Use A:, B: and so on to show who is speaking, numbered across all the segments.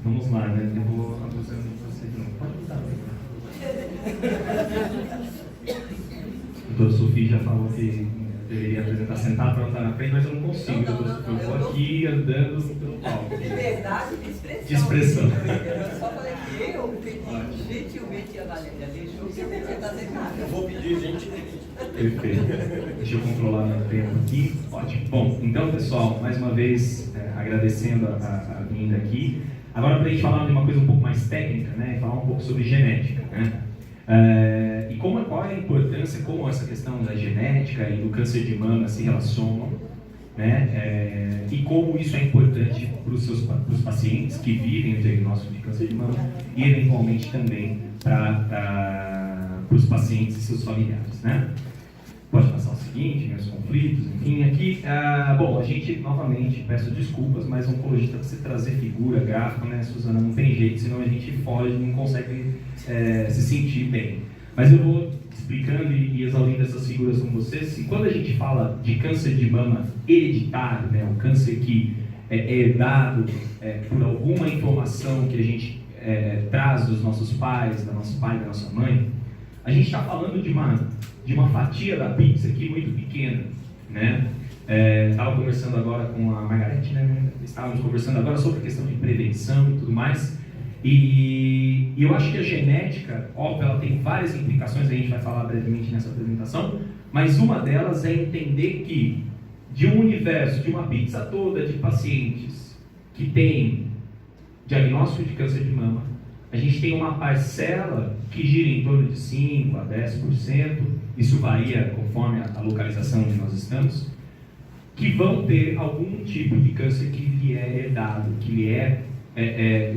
A: Vamos lá, né? Eu vou abusando de você de novo. Pode mudar. A doutora Sofia já falou que deveria apresentar sentado para não estar na frente, mas eu não consigo. Eu vou aqui andando pelo palco.
B: Liberdade de expressão.
A: De expressão.
B: Eu só falei que eu pedi gentilmente a Valéria deixou que eu podia estar sentada.
C: Eu vou pedir gente.
A: Perfeito. Deixa eu controlar meu tempo aqui. Ótimo. Bom, então, pessoal, mais uma vez, agradecendo a vinda aqui. Agora, para a gente falar de uma coisa um pouco mais técnica, né? Falar um pouco sobre genética, né? E qual é a importância, como essa questão da genética e do câncer de mama se relacionam, né? E como isso é importante para os pacientes que vivem o diagnóstico de câncer de mama e, eventualmente, também para os pacientes e seus familiares, né? Pode passar o seguinte, meus conflitos, enfim, aqui, bom, a gente, novamente, peço desculpas, mas oncologista precisa trazer figura, gráfico, né, Suzana, não tem jeito, senão a gente foge, não consegue se sentir bem. Mas eu vou explicando e exaurindo essas figuras com vocês, e quando a gente fala de câncer de mama hereditário, né, um câncer que é herdado por alguma informação que a gente traz dos nossos pais, da nosso pai, da nossa mãe, a gente está falando de uma fatia da pizza aqui muito pequena, né? Estava conversando agora com a Margarete, né? Estávamos conversando agora sobre a questão de prevenção e tudo mais. E eu acho que a genética, óbvio, ela tem várias implicações, a gente vai falar brevemente nessa apresentação, mas uma delas é entender que de um universo, de uma pizza toda de pacientes que tem diagnóstico de câncer de mama, a gente tem uma parcela que gira em torno de 5% a 10%, isso varia conforme a localização onde nós estamos, que vão ter algum tipo de câncer que lhe é herdado, que lhe é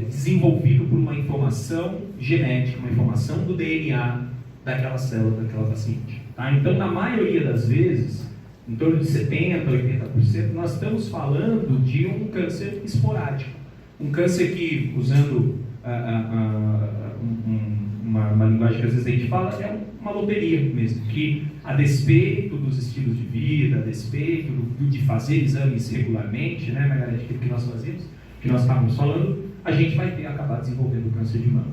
A: desenvolvido por uma informação genética, uma informação do DNA daquela célula, daquela paciente. Tá? Então, na maioria das vezes, em torno de 70% a 80%, nós estamos falando de um câncer esporádico. Um câncer que, usando uma linguagem que às vezes a gente fala, é uma loteria mesmo, que a despeito dos estilos de vida, a despeito de fazer exames regularmente, né, Margarete, aquilo que nós fazíamos, que nós estávamos falando, a gente vai acabar desenvolvendo câncer de mama.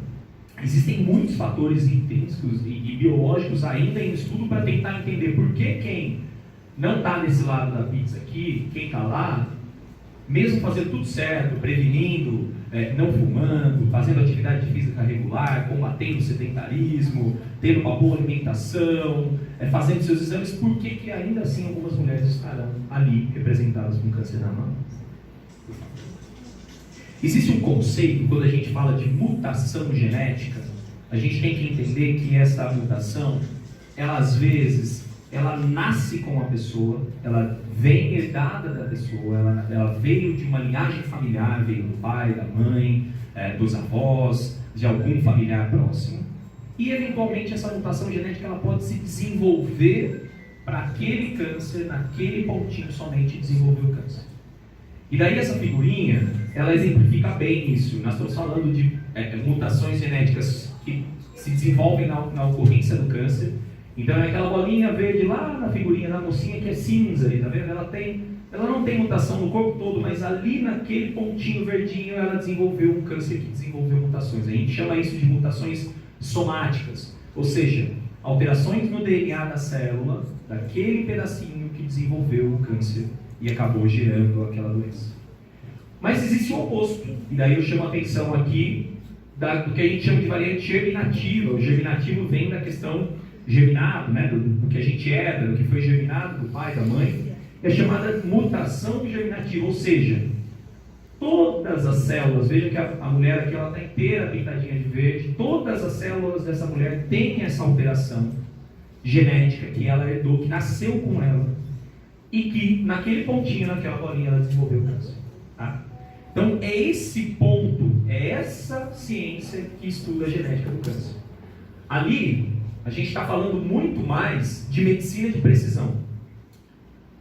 A: Existem muitos fatores intrínsecos e biológicos ainda em estudo para tentar entender por que quem não está nesse lado da pizza aqui, quem está lá, mesmo fazendo tudo certo, prevenindo, não fumando, fazendo atividade física regular, combatendo o sedentarismo, tendo uma boa alimentação, fazendo seus exames, por que ainda assim algumas mulheres estarão ali representadas com câncer na mama? Existe um conceito, quando a gente fala de mutação genética, a gente tem que entender que essa mutação, ela às vezes, ela nasce com a pessoa, ela vem herdada da pessoa, ela veio de uma linhagem familiar, veio do pai, da mãe, dos avós, de algum familiar próximo, e eventualmente essa mutação genética ela pode se desenvolver para aquele câncer, naquele pontinho somente desenvolver o câncer. E daí essa figurinha, ela exemplifica bem isso. Nós estamos falando de mutações genéticas que se desenvolvem na ocorrência do câncer. Então é aquela bolinha verde lá na figurinha da mocinha que é cinza ali, tá vendo? Ela não tem mutação no corpo todo, mas ali naquele pontinho verdinho ela desenvolveu um câncer que desenvolveu mutações. A gente chama isso de mutações somáticas, ou seja, alterações no DNA da célula, daquele pedacinho que desenvolveu o câncer e acabou gerando aquela doença. Mas existe o oposto, e daí eu chamo a atenção aqui do que a gente chama de variante germinativa. O germinativo vem da questão germinado, né, do que a gente herda, do que foi germinado do pai, da mãe, é chamada mutação germinativa, ou seja, todas as células, veja que a mulher aqui ela está inteira pintadinha de verde, todas as células dessa mulher têm essa alteração genética que ela herdou, que nasceu com ela, e que naquele pontinho, naquela bolinha, ela desenvolveu o câncer. Tá? Então é esse ponto, é essa ciência que estuda a genética do câncer. Ali, a gente está falando muito mais de medicina de precisão.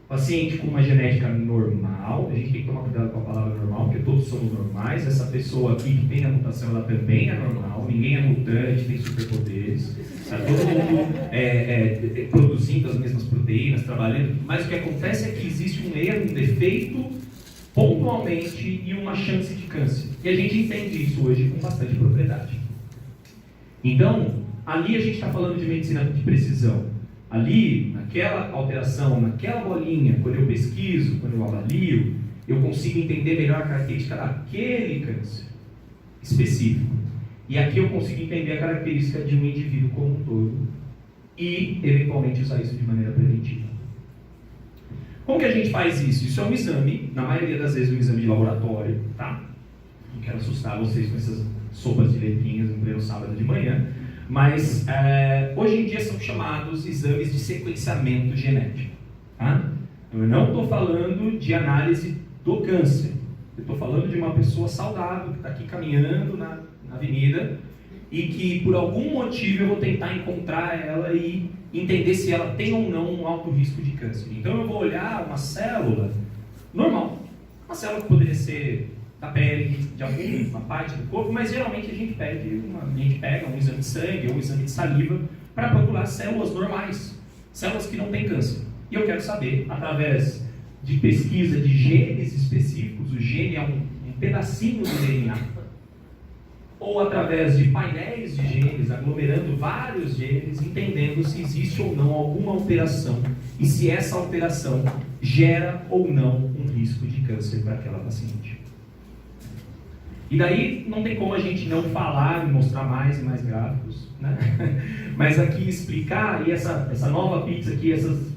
A: Paciente com uma genética normal, a gente tem que tomar cuidado com a palavra normal, porque todos somos normais. Essa pessoa aqui que tem a mutação, ela também é normal. Ninguém é mutante, tem superpoderes. Está todo mundo produzindo as mesmas proteínas, trabalhando. Mas o que acontece é que existe um erro, um defeito pontualmente e uma chance de câncer. E a gente entende isso hoje com bastante propriedade. Então, ali a gente está falando de medicina de precisão. Ali, naquela alteração, naquela bolinha, quando eu pesquiso, quando eu avalio, eu consigo entender melhor a característica daquele câncer específico. E aqui eu consigo entender a característica de um indivíduo como um todo e, eventualmente, usar isso de maneira preventiva. Como que a gente faz isso? Isso é um exame, na maioria das vezes um exame de laboratório, tá? Não quero assustar vocês com essas sopas de letrinhas no pleno sábado de manhã, mas hoje em dia são chamados exames de sequenciamento genético, tá? Eu não estou falando de análise do câncer, eu estou falando de uma pessoa saudável que está aqui caminhando na avenida e que por algum motivo eu vou tentar encontrar ela e entender se ela tem ou não um alto risco de câncer. Então eu vou olhar uma célula normal, uma célula que poderia ser da pele, de alguma parte do corpo, mas geralmente a gente pega um exame de sangue ou um exame de saliva para procurar células normais, células que não têm câncer. E eu quero saber, através de pesquisa de genes específicos, o gene é um pedacinho do DNA, ou através de painéis de genes, aglomerando vários genes, entendendo se existe ou não alguma alteração e se essa alteração gera ou não um risco de câncer para aquela paciente. E daí não tem como a gente não falar e mostrar mais e mais gráficos, né? Mas aqui explicar, e essa nova pizza aqui, essas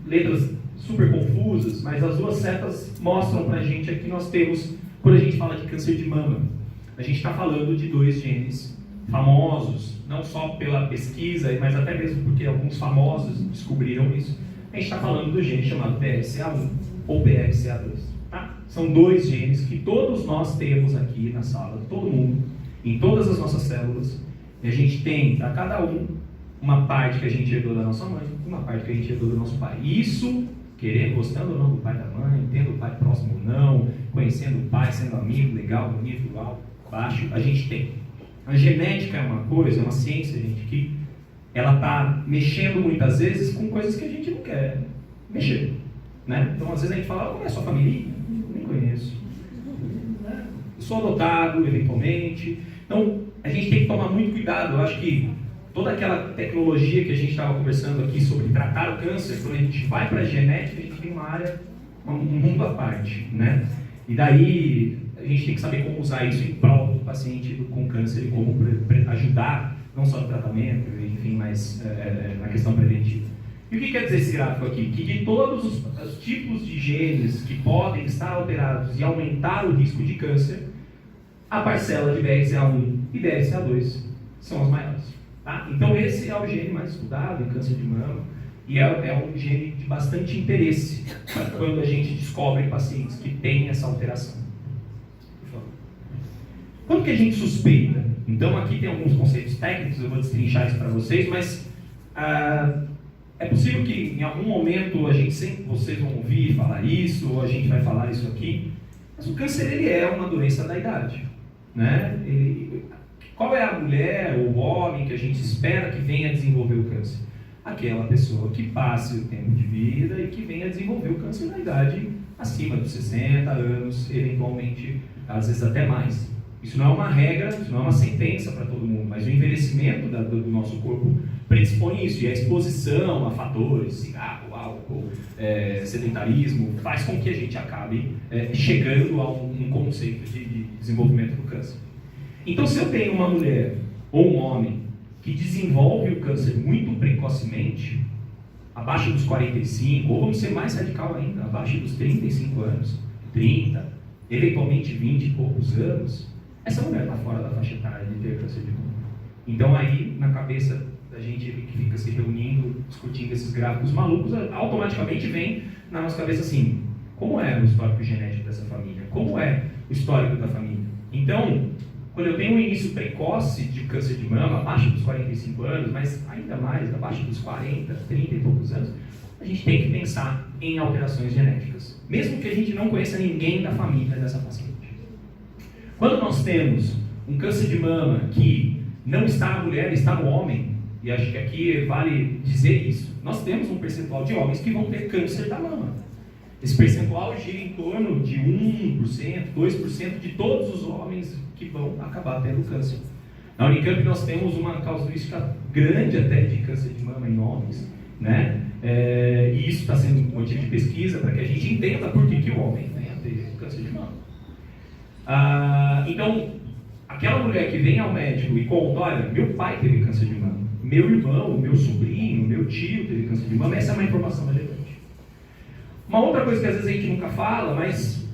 A: letras super confusas, mas as duas setas mostram pra gente aqui nós temos, quando a gente fala de câncer de mama, a gente está falando de dois genes famosos, não só pela pesquisa, mas até mesmo porque alguns famosos descobriram isso. A gente está falando do gene chamado BRCA1 ou BRCA2. Tá? São dois genes que todos nós temos aqui na sala, todo mundo, em todas as nossas células. E a gente tem, para cada um, uma parte que a gente herdou da nossa mãe e uma parte que a gente herdou do nosso pai. Isso, querendo, gostando ou não do pai e da mãe, tendo o pai próximo ou não, conhecendo o pai, sendo amigo, legal, bonito, alto, baixo, a gente tem. A genética é uma coisa, é uma ciência, gente, que ela está mexendo muitas vezes com coisas que a gente não quer mexer. Né? Então, às vezes a gente fala, como é a sua família? Nem conheço. Né? Eu sou adotado, eventualmente. Então, a gente tem que tomar muito cuidado. Eu acho que toda aquela tecnologia que a gente estava conversando aqui sobre tratar o câncer, quando a gente vai para a genética, a gente tem uma área, um mundo à parte. Né? E daí, a gente tem que saber como usar isso em prol do paciente com câncer e como ajudar, não só no tratamento, enfim, mas na questão preventiva. E o que quer dizer esse gráfico aqui? Que de todos os tipos de genes que podem estar alterados e aumentar o risco de câncer, a parcela de BRCA1 e BRCA2 são as maiores. Tá? Então esse é o gene mais estudado em câncer de mama e é um gene de bastante interesse quando a gente descobre pacientes que têm essa alteração. Quando que a gente suspeita? Então aqui tem alguns conceitos técnicos, eu vou destrinchar isso para vocês, mas é possível que em algum momento vocês vão ouvir falar isso, ou a gente vai falar isso aqui, mas o câncer ele é uma doença da idade. Né? Qual é a mulher ou o homem que a gente espera que venha desenvolver o câncer? Aquela pessoa que passe o tempo de vida e que venha desenvolver o câncer na idade acima dos 60 anos, eventualmente, às vezes até mais. Isso não é uma regra, isso não é uma sentença para todo mundo, mas o envelhecimento do nosso corpo predispõe isso, e a exposição a fatores, cigarro, álcool, sedentarismo, faz com que a gente acabe chegando a um conceito de desenvolvimento do câncer. Então, se eu tenho uma mulher ou um homem que desenvolve o câncer muito precocemente, abaixo dos 45, ou vamos ser mais radical ainda, abaixo dos 35 anos, 30, eventualmente 20 e poucos anos, essa mulher está fora da faixa etária de ter câncer de mama. Então aí, na cabeça da gente que fica se reunindo, discutindo esses gráficos malucos, automaticamente vem na nossa cabeça assim, como é o histórico genético dessa família? Como é o histórico da família? Então, quando eu tenho um início precoce de câncer de mama, abaixo dos 45 anos, mas ainda mais, abaixo dos 40, 30 e poucos anos, a gente tem que pensar em alterações genéticas, mesmo que a gente não conheça ninguém da família dessa paciente. Quando nós temos um câncer de mama que não está na mulher, está no homem, e acho que aqui vale dizer isso, nós temos um percentual de homens que vão ter câncer da mama. Esse percentual gira em torno de 1%, 2% de todos os homens que vão acabar tendo câncer. Na Unicamp nós temos uma casuística grande até de câncer de mama em homens, né? E isso está sendo motivo de pesquisa para que a gente entenda por que o homem vem a ter câncer de mama. Então, aquela mulher que vem ao médico e conta, olha, meu pai teve câncer de mama, meu irmão, meu sobrinho, meu tio teve câncer de mama, essa é uma informação relevante. Uma outra coisa que às vezes a gente nunca fala, mas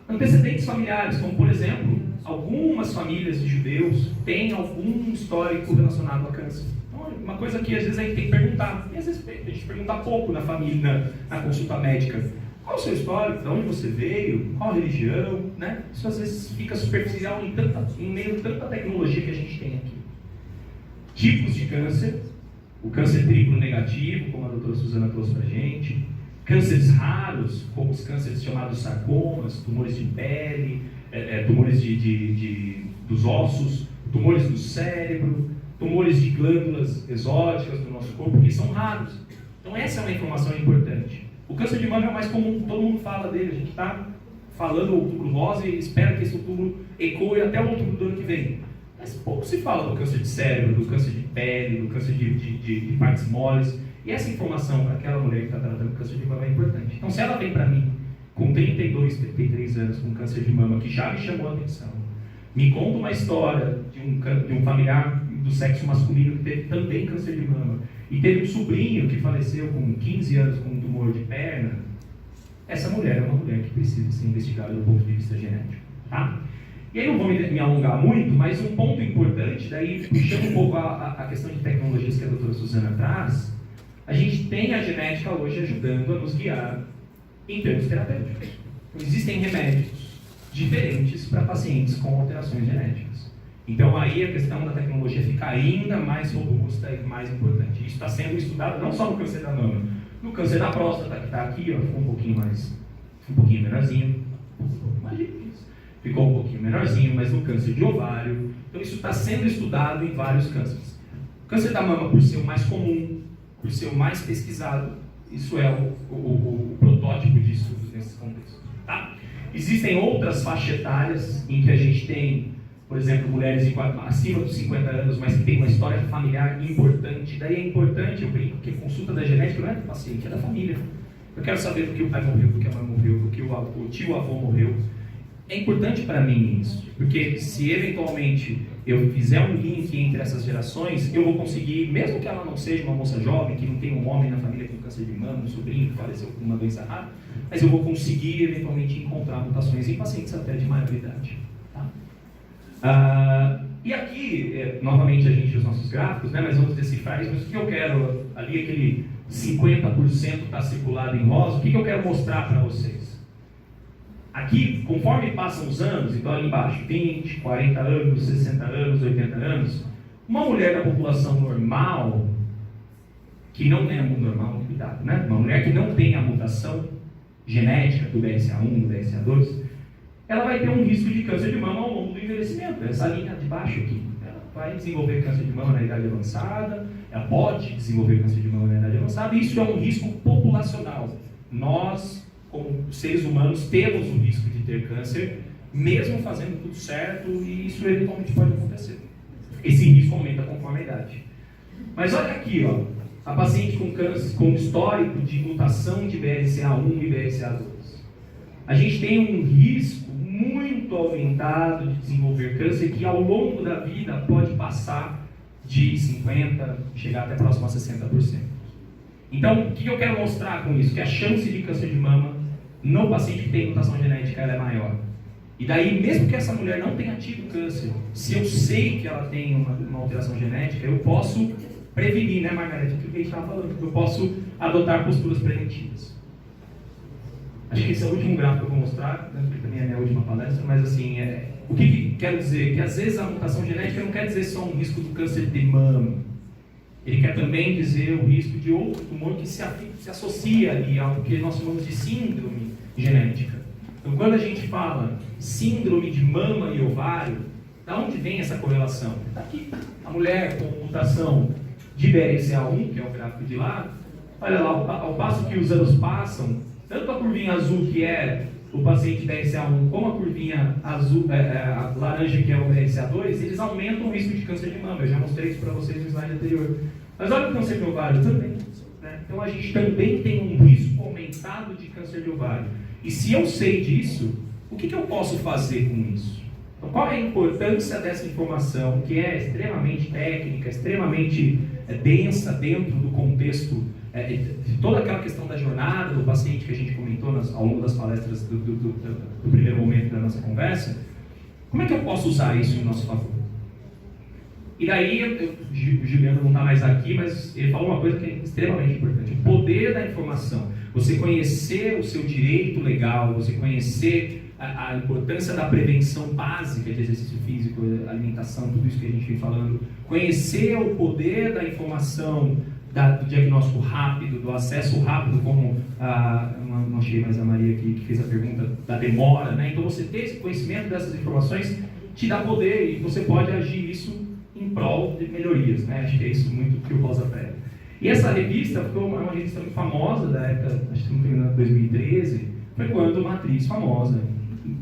A: antecedentes familiares, como por exemplo, algumas famílias de judeus têm algum histórico relacionado a câncer. Então, uma coisa que às vezes a gente tem que perguntar, e às vezes a gente pergunta pouco na família, na consulta médica. Qual o seu histórico? De onde você veio? Qual a religião? Né? Isso às vezes fica superficial em meio a tanta tecnologia que a gente tem aqui. Tipos de câncer, o câncer triplo negativo, como a doutora Suzana trouxe para a gente, cânceres raros, como os cânceres chamados sarcomas, tumores de pele, tumores dos ossos, tumores do cérebro, tumores de glândulas exóticas do nosso corpo, que são raros. Então essa é uma informação importante. O câncer de mama é o mais comum, todo mundo fala dele, a gente está falando o outubro rosa e espera que esse outubro ecoe até o outubro do ano que vem. Mas pouco se fala do câncer de cérebro, do câncer de pele, do câncer de partes moles. E essa informação para aquela mulher que está tratando câncer de mama é importante. Então, se ela vem para mim com 32, 33 anos com câncer de mama, que já me chamou a atenção, me conta uma história de um familiar do sexo masculino que teve também câncer de mama, e teve um sobrinho que faleceu com 15 anos com um tumor de perna, essa mulher é uma mulher que precisa ser investigada do ponto de vista genético. Tá? E aí não vou me alongar muito, mas um ponto importante, daí puxando um pouco a questão de tecnologias que a doutora Suzana traz, a gente tem a genética hoje ajudando a nos guiar em termos terapêuticos. Então, existem remédios diferentes para pacientes com alterações genéticas. Então aí a questão da tecnologia fica ainda mais robusta e mais importante. Isso está sendo estudado não só no câncer da mama, no câncer da próstata, que está aqui, ó, ficou um pouquinho menorzinho, ficou um pouquinho menorzinho, mas no câncer de ovário. Então isso está sendo estudado em vários cânceres. O câncer da mama, por ser o mais comum, por ser o mais pesquisado, isso é o protótipo de estudos nesse contexto. Tá? Existem outras faixas etárias em que a gente tem, por exemplo, mulheres acima dos 50 anos, mas que tem uma história familiar importante. Daí é importante, eu brinco, que a consulta da genética não é do paciente, é da família. Eu quero saber do que o pai morreu, do que a mãe morreu, do que o tio-avô morreu. É importante para mim isso, porque se eventualmente eu fizer um link entre essas gerações, eu vou conseguir, mesmo que ela não seja uma moça jovem, que não tenha um homem na família com câncer de mama, um sobrinho que faleceu com uma doença rara, mas eu vou conseguir eventualmente encontrar mutações em pacientes até de maior idade. Tá? E aqui, novamente a gente usa os nossos gráficos, né, mas vamos decifrar isso, mas o que eu quero, ali aquele 50% está circulado em rosa, o que eu quero mostrar para vocês? Aqui, conforme passam os anos, então ali embaixo, 20, 40 anos, 60 anos, 80 anos, uma mulher da população normal, que não tem a normal, cuidado, né? Uma mulher que não tem a mutação genética do BRCA1, do BRCA2, ela vai ter um risco de câncer de mama ao longo do envelhecimento. Essa linha de baixo aqui, ela vai desenvolver câncer de mama na idade avançada, ela pode desenvolver câncer de mama na idade avançada, e isso é um risco populacional. Nós, como seres humanos, temos o risco de ter câncer, mesmo fazendo tudo certo, e isso eventualmente pode acontecer. Esse risco aumenta conforme a idade. Mas olha aqui, ó, a paciente com câncer, com histórico de mutação de BRCA1 e BRCA2. A gente tem um risco muito aumentado de desenvolver câncer, que ao longo da vida pode passar de 50%, chegar até próximo a 60%. Então, o que eu quero mostrar com isso? Que a chance de câncer de mama no paciente que tem mutação genética ela é maior. E daí, mesmo que essa mulher não tenha tido câncer, se eu sei que ela tem uma alteração genética, eu posso prevenir, né, Margareth? Aquilo que a gente estava falando. Eu posso adotar posturas preventivas. Acho que esse é o último gráfico que eu vou mostrar, né, porque também é a minha última palestra, mas assim, o que quero dizer? Que às vezes a mutação genética não quer dizer só um risco do câncer de mama. Ele quer também dizer o risco de outro tumor que se associa ali ao que nós chamamos de síndrome genética. Então, quando a gente fala síndrome de mama e ovário, da onde vem essa correlação? Está aqui. A mulher com mutação de BRCA1, que é o gráfico de lá, olha lá, ao passo que os anos passam, tanto a curvinha azul, que é o paciente BRCA1, como a curvinha azul, a laranja, que é o BRCA2, eles aumentam o risco de câncer de mama. Eu já mostrei isso para vocês no slide anterior. Mas olha o câncer de ovário também. Né? Então a gente também tem um risco aumentado de câncer de ovário. E se eu sei disso, o que eu posso fazer com isso? Então, qual é a importância dessa informação, que é extremamente técnica, extremamente densa dentro do contexto de toda aquela questão da jornada do paciente que a gente comentou ao longo das palestras do primeiro momento da nossa conversa? Como é que eu posso usar isso em nosso favor? E daí, o Juliano não está mais aqui, mas ele falou uma coisa que é extremamente importante: o poder da informação. Você conhecer o seu direito legal, você conhecer a importância da prevenção básica de exercício físico, alimentação, tudo isso que a gente vem falando, conhecer o poder da informação, do diagnóstico rápido, do acesso rápido, como não achei mais a Maria aqui que fez a pergunta da demora, né? Então você ter esse conhecimento dessas informações te dá poder e você pode agir isso em prol de melhorias, né? Acho que é isso muito que o Rosa prega. E essa revista foi uma revista muito famosa da época, acho que não me 2013, foi quando uma atriz famosa,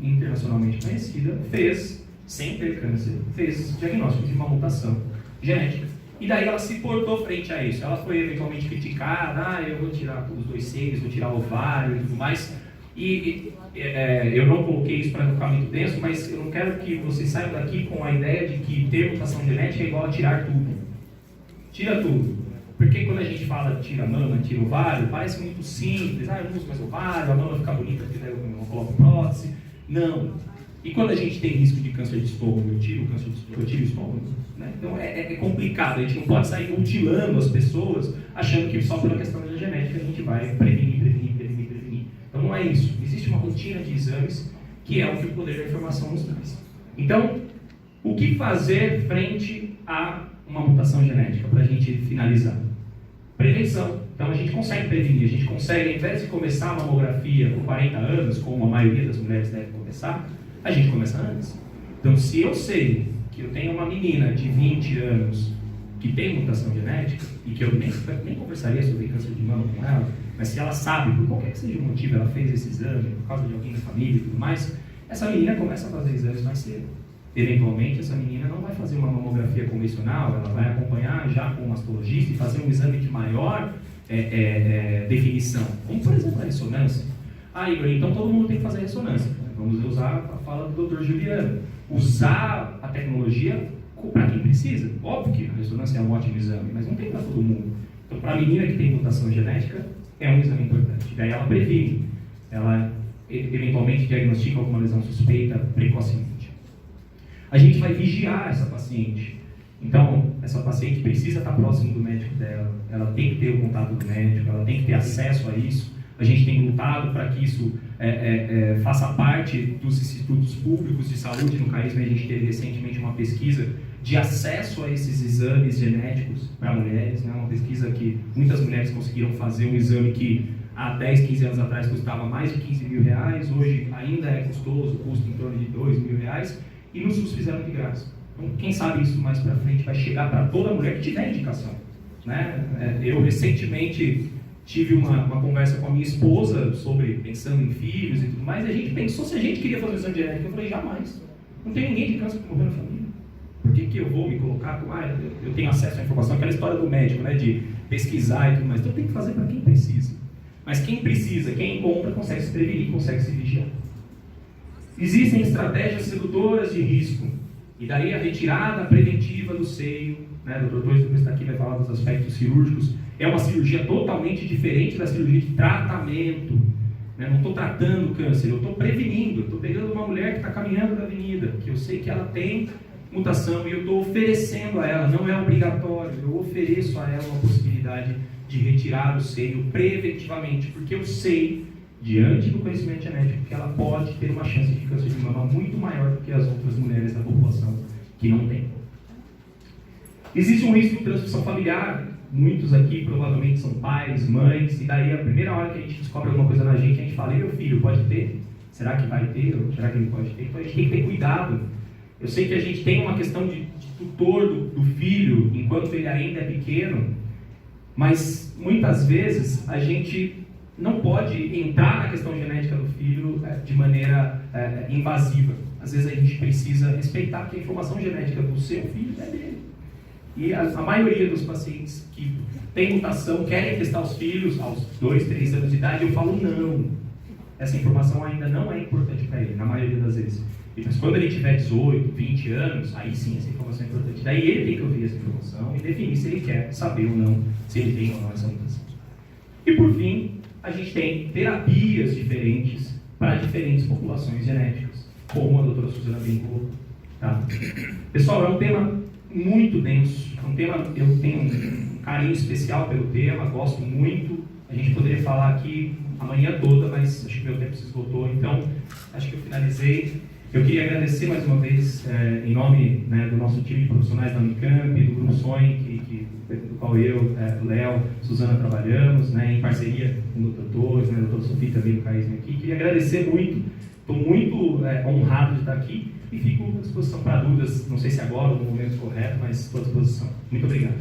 A: internacionalmente conhecida, fez, sem ter câncer, fez diagnóstico de uma mutação genética. E daí ela se portou frente a isso. Ela foi eventualmente criticada: eu vou tirar os 2 seios, vou tirar o ovário e tudo mais. Eu não coloquei isso para não ficar muito denso, mas eu não quero que vocês saiam daqui com a ideia de que ter mutação genética é igual a tirar tudo. Tira tudo. Porque quando a gente fala tira mama, tira ovário, parece muito simples. Eu não uso mais ovário, a mama fica bonita porque daí eu coloco prótese. Não. E quando a gente tem risco de câncer de estômago, eu tiro o câncer de estômago, eu tiro o estômago. Né? Então é complicado, a gente não pode sair mutilando as pessoas achando que só pela questão da genética a gente vai prevenir. Então não é isso. Existe uma rotina de exames que é o que o poder da informação nos traz. Então, o que fazer frente a uma mutação genética, para a gente finalizar? Prevenção. Então a gente consegue prevenir, a gente consegue, ao invés de começar a mamografia com 40 anos, como a maioria das mulheres deve começar, a gente começa antes. Então se eu sei que eu tenho uma menina de 20 anos que tem mutação genética, e que eu nem conversaria sobre câncer de mama com ela, mas se ela sabe, por qualquer que seja o motivo, ela fez esse exame, por causa de alguém da família e tudo mais, essa menina começa a fazer exames mais cedo. Eventualmente, essa menina não vai fazer uma mamografia convencional, ela vai acompanhar já com um mastologista e fazer um exame de maior definição, como por exemplo a ressonância. Igor, então todo mundo tem que fazer ressonância. Vamos usar a fala do Dr. Juliano. Usar a tecnologia para quem precisa. Óbvio que a ressonância é um ótimo exame, mas não tem para todo mundo. Então, para a menina que tem mutação genética, é um exame importante. Daí ela previne, ela eventualmente diagnostica alguma lesão suspeita precocemente. A gente vai vigiar essa paciente. Então, essa paciente precisa estar próximo do médico dela, ela tem que ter o contato do médico, ela tem que ter acesso a isso. A gente tem lutado para que isso faça parte dos institutos públicos de saúde. No CAISM, a gente teve recentemente uma pesquisa de acesso a esses exames genéticos para mulheres, né? Uma pesquisa que muitas mulheres conseguiram fazer um exame que há 10, 15 anos atrás custava mais de 15 mil reais, hoje ainda é custoso, custa em torno de 2 mil reais, e no SUS fizeram de graça. Então, quem sabe isso mais para frente vai chegar para toda mulher que tiver indicação. Né? Eu recentemente tive uma conversa com a minha esposa sobre pensando em filhos e tudo mais, e a gente pensou se a gente queria fazer um exame genético. Eu falei, jamais. Não tem ninguém de câncer que morreu na família. Por que eu vou me colocar com, eu tenho acesso à informação, aquela história do médico, né, de pesquisar e tudo mais. Então tem que fazer para quem precisa. Mas quem precisa, quem compra, consegue se prevenir, consegue se vigiar. Existem estratégias sedutoras de risco. E daí a retirada preventiva do seio, né, o Dr. depois está aqui, vai falar dos aspectos cirúrgicos, é uma cirurgia totalmente diferente da cirurgia de tratamento. Né? Não estou tratando o câncer, eu estou prevenindo. Eu estou pegando uma mulher que está caminhando na avenida, que eu sei que ela tem mutação, e eu estou oferecendo a ela, não é obrigatório, eu ofereço a ela uma possibilidade de retirar o seio preventivamente, porque eu sei, diante do conhecimento genético, que ela pode ter uma chance de câncer de mama muito maior do que as outras mulheres da população que não têm. Existe um risco de transmissão familiar. Muitos aqui provavelmente são pais, mães, e daí a primeira hora que a gente descobre alguma coisa na gente fala, e meu filho, pode ter? Será que vai ter? Ou será que ele pode ter? Então a gente tem que ter cuidado. Eu sei que a gente tem uma questão de tutor do filho enquanto ele ainda é pequeno, mas muitas vezes a gente não pode entrar na questão genética do filho de maneira invasiva. Às vezes a gente precisa respeitar que a informação genética do seu filho é dele. E a maioria dos pacientes que têm mutação querem testar os filhos aos 2, 3 anos de idade, eu falo não. Essa informação ainda não é importante para ele, na maioria das vezes. Mas quando ele tiver 18, 20 anos, aí sim essa informação é importante. Daí ele tem que ouvir essa informação e definir se ele quer saber ou não, se ele tem ou não essa mutação. E por fim, a gente tem terapias diferentes para diferentes populações genéticas, como a doutora Suzana bem colocou. Tá? Pessoal, é um tema muito denso, é um tema, eu tenho um carinho especial pelo tema, gosto muito, a gente poderia falar aqui a manhã toda, mas acho que meu tempo se esgotou, então acho que eu finalizei. Eu queria agradecer mais uma vez, em nome, né, do nosso time de profissionais da Unicamp, do Grupo Sonho, do qual eu, Léo, Suzana trabalhamos, né, em parceria com os doutores, né, a doutora Sofia também, o Caísme aqui. Queria agradecer muito, estou muito honrado de estar aqui e fico à disposição para dúvidas, não sei se agora ou no momento correto, mas estou à disposição. Muito obrigado.